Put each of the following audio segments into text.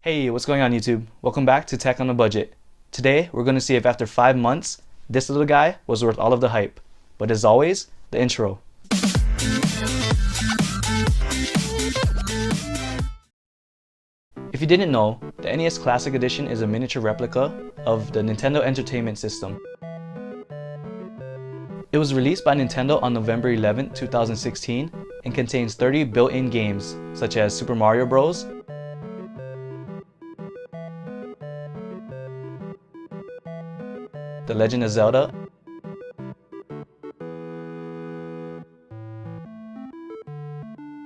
Hey, what's going on YouTube? Welcome back to Tech on a Budget. Today, we're going to see if after 5 months, this little guy was worth all of the hype. But as always, the intro. If you didn't know, the NES Classic Edition is a miniature replica of the Nintendo Entertainment System. It was released by Nintendo on November 11, 2016 and contains 30 built-in games such as Super Mario Bros., The Legend of Zelda,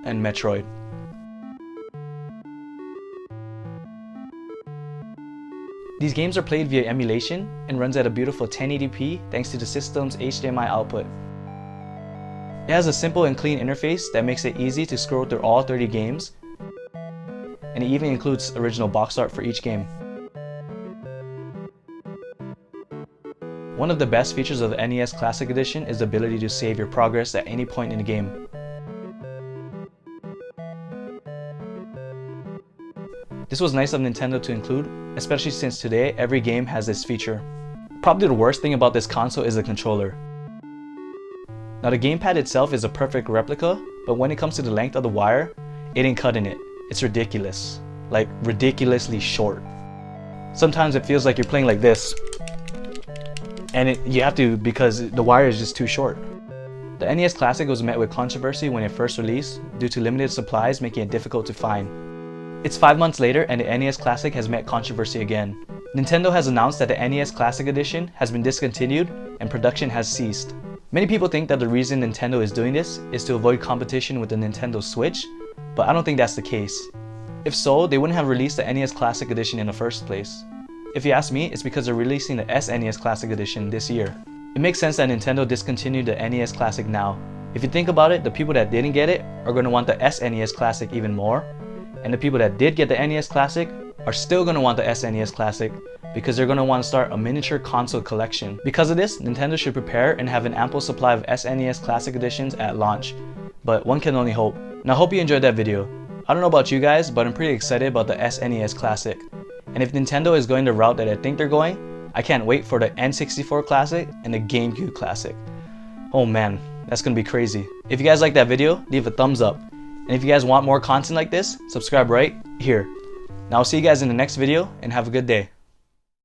and Metroid. These games are played via emulation and runs at a beautiful 1080p thanks to the system's HDMI output. It has a simple and clean interface that makes it easy to scroll through all 30 games, and it even includes original box art for each game. One of the best features of the NES Classic Edition is the ability to save your progress at any point in the game. This was nice of Nintendo to include, especially since today every game has this feature. Probably the worst thing about this console is the controller. Now the gamepad itself is a perfect replica, but when it comes to the length of the wire, it ain't cutting it. It's ridiculous. Like ridiculously short. Sometimes it feels like you're playing like this. And you have to because the wire is just too short. The NES Classic was met with controversy when it first released due to limited supplies making it difficult to find. It's 5 months later and the NES Classic has met controversy again. Nintendo has announced that the NES Classic Edition has been discontinued and production has ceased. Many people think that the reason Nintendo is doing this is to avoid competition with the Nintendo Switch, but I don't think that's the case. If so, they wouldn't have released the NES Classic Edition in the first place. If you ask me, it's because they're releasing the SNES Classic Edition this year. It makes sense that Nintendo discontinued the NES Classic now. If you think about it, the people that didn't get it are going to want the SNES Classic even more, and the people that did get the NES Classic are still going to want the SNES Classic because they're going to want to start a miniature console collection. Because of this, Nintendo should prepare and have an ample supply of SNES Classic Editions at launch, but one can only hope. Now I hope you enjoyed that video. I don't know about you guys, but I'm pretty excited about the SNES Classic. And if Nintendo is going the route that I think they're going, I can't wait for the N64 Classic and the GameCube Classic. Oh man, that's gonna be crazy. If you guys like that video, leave a thumbs up. And if you guys want more content like this, subscribe right here. Now I'll see you guys in the next video and have a good day.